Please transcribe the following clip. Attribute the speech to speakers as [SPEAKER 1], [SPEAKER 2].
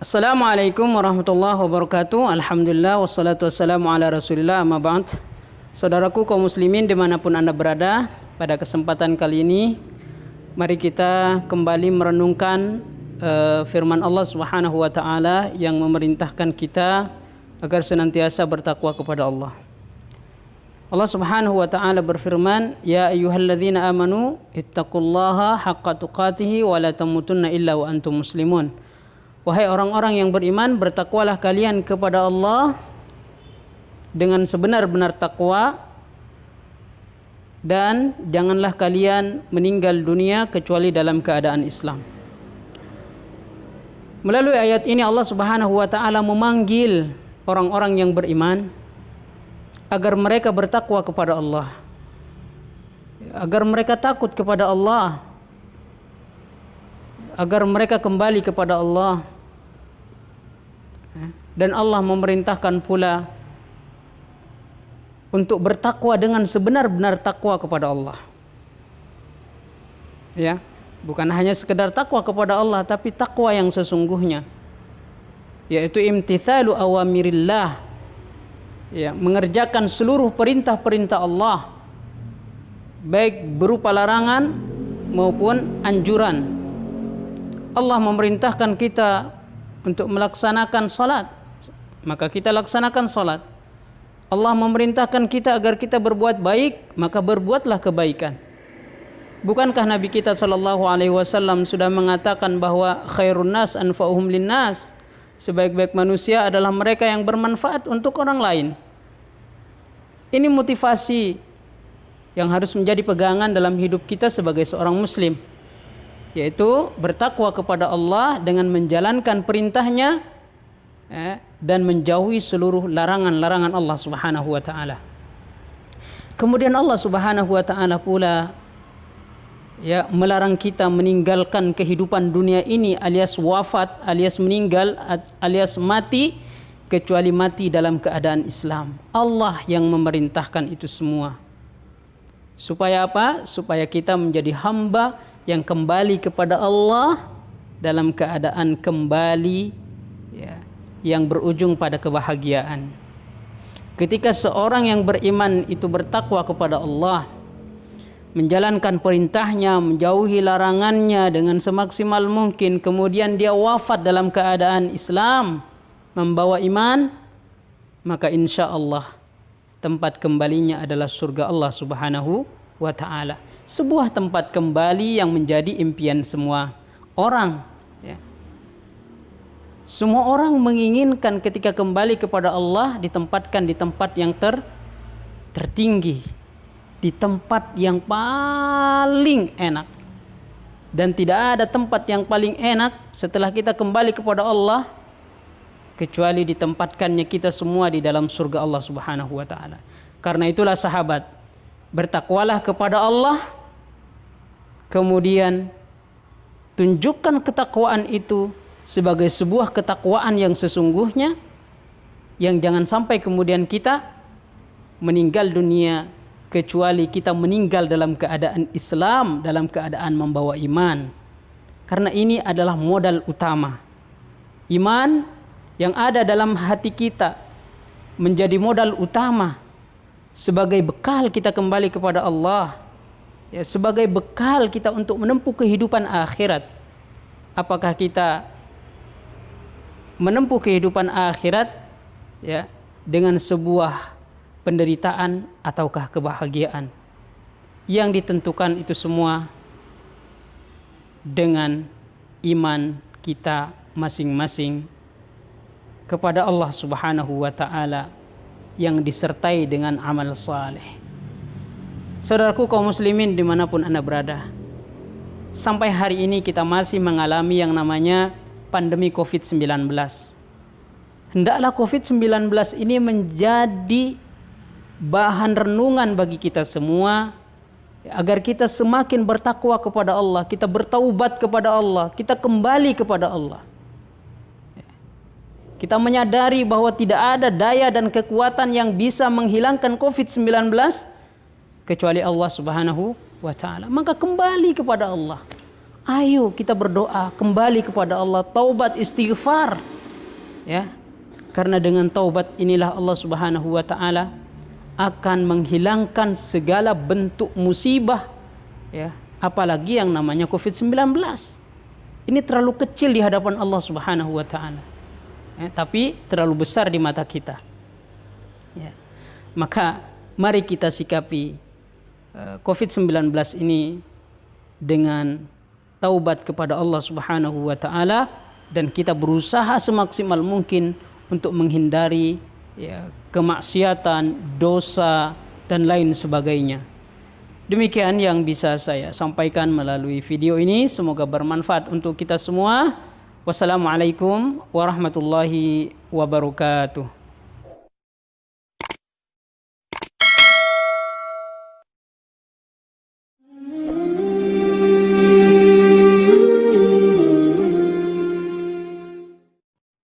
[SPEAKER 1] Assalamualaikum warahmatullahi wabarakatuh. Alhamdulillah wassalatu wassalamu ala rasulillah amma ba'd. Saudaraku kaum muslimin dimanapun anda berada, pada kesempatan kali ini mari kita kembali merenungkan firman Allah subhanahu wa ta'ala yang memerintahkan kita agar senantiasa bertakwa kepada Allah. Allah subhanahu wa ta'ala berfirman, Ya ayyuhalladzina amanu ittaqullaha haqqa tuqatihi wa la tamutunna illa wa antum muslimun. Wahai orang-orang yang beriman, bertakwalah kalian kepada Allah dengan sebenar-benar takwa, dan janganlah kalian meninggal dunia kecuali dalam keadaan Islam. Melalui ayat ini Allah subhanahu wa ta'ala memanggil orang-orang yang beriman agar mereka bertakwa kepada Allah, agar mereka takut kepada Allah, agar mereka kembali kepada Allah. Dan Allah memerintahkan pula untuk bertakwa dengan sebenar-benar takwa kepada Allah. Ya, bukan hanya sekedar takwa kepada Allah, tapi takwa yang sesungguhnya, yaitu imtithalu awamirillah, ya, mengerjakan seluruh perintah-perintah Allah, baik berupa larangan maupun anjuran. Allah memerintahkan kita untuk melaksanakan salat, maka kita laksanakan salat. Allah memerintahkan kita agar kita berbuat baik, maka berbuatlah kebaikan. Bukankah Nabi kita sallallahu alaihi wasallam sudah mengatakan bahwa khairun nas anfa'uhum linnas, sebaik-baik manusia adalah mereka yang bermanfaat untuk orang lain. Ini motivasi yang harus menjadi pegangan dalam hidup kita sebagai seorang muslim, yaitu bertakwa kepada Allah dengan menjalankan perintahnya, dan menjauhi seluruh larangan-larangan Allah subhanahu wa ta'ala. Kemudian Allah subhanahu wa ta'ala pula, ya, melarang kita meninggalkan kehidupan dunia ini, alias wafat, alias meninggal, alias mati, kecuali mati dalam keadaan Islam. Allah yang memerintahkan itu semua. Supaya apa? Supaya kita menjadi hamba yang kembali kepada Allah dalam keadaan kembali, ya, yang berujung pada kebahagiaan. Ketika seorang yang beriman itu bertakwa kepada Allah, menjalankan perintahnya, menjauhi larangannya dengan semaksimal mungkin, kemudian dia wafat dalam keadaan Islam, membawa iman, maka insya Allah tempat kembalinya adalah surga Allah subhanahu wa ta'ala. Sebuah tempat kembali yang menjadi impian semua orang, ya. Semua orang menginginkan ketika kembali kepada Allah ditempatkan di tempat yang tertinggi, di tempat yang paling enak. Dan tidak ada tempat yang paling enak setelah kita kembali kepada Allah kecuali ditempatkannya kita semua di dalam surga Allah subhanahu wa ta'ala. Karena itulah sahabat, bertakwalah kepada Allah, kemudian tunjukkan ketakwaan itu sebagai sebuah ketakwaan yang sesungguhnya, yang jangan sampai kemudian kita meninggal dunia kecuali kita meninggal dalam keadaan Islam, dalam keadaan membawa iman. Karena ini adalah modal utama. Iman yang ada dalam hati kita menjadi modal utama sebagai bekal kita kembali kepada Allah, ya, sebagai bekal kita untuk menempuh kehidupan akhirat. Apakah kita menempuh kehidupan akhirat, ya, dengan sebuah penderitaan ataukah kebahagiaan? Yang ditentukan itu semua dengan iman kita masing-masing kepada Allah subhanahu wa ta'ala yang disertai dengan amal saleh. Saudaraku kaum muslimin dimanapun anda berada, sampai hari ini kita masih mengalami yang namanya pandemi COVID-19. Hendaklah COVID-19 ini menjadi bahan renungan bagi kita semua, agar kita semakin bertakwa kepada Allah, kita bertaubat kepada Allah, kita kembali kepada Allah. Kita menyadari bahwa tidak ada daya dan kekuatan yang bisa menghilangkan COVID-19 kecuali Allah subhanahu wa ta'ala. Maka kembali kepada Allah. Ayo kita berdoa, kembali kepada Allah, taubat, istighfar. Ya. Karena dengan taubat inilah Allah Subhanahu wa taala akan menghilangkan segala bentuk musibah, ya, apalagi yang namanya Covid-19. Ini terlalu kecil di hadapan Allah Subhanahu wa taala. Ya, tapi terlalu besar di mata kita. Ya. Maka mari kita sikapi Covid-19 ini dengan taubat kepada Allah Subhanahu wa taala, dan kita berusaha semaksimal mungkin untuk menghindari ya, kemaksiatan, dosa dan lain sebagainya. Demikian yang bisa saya sampaikan melalui video ini, semoga bermanfaat untuk kita semua. Wassalamualaikum warahmatullahi wabarakatuh.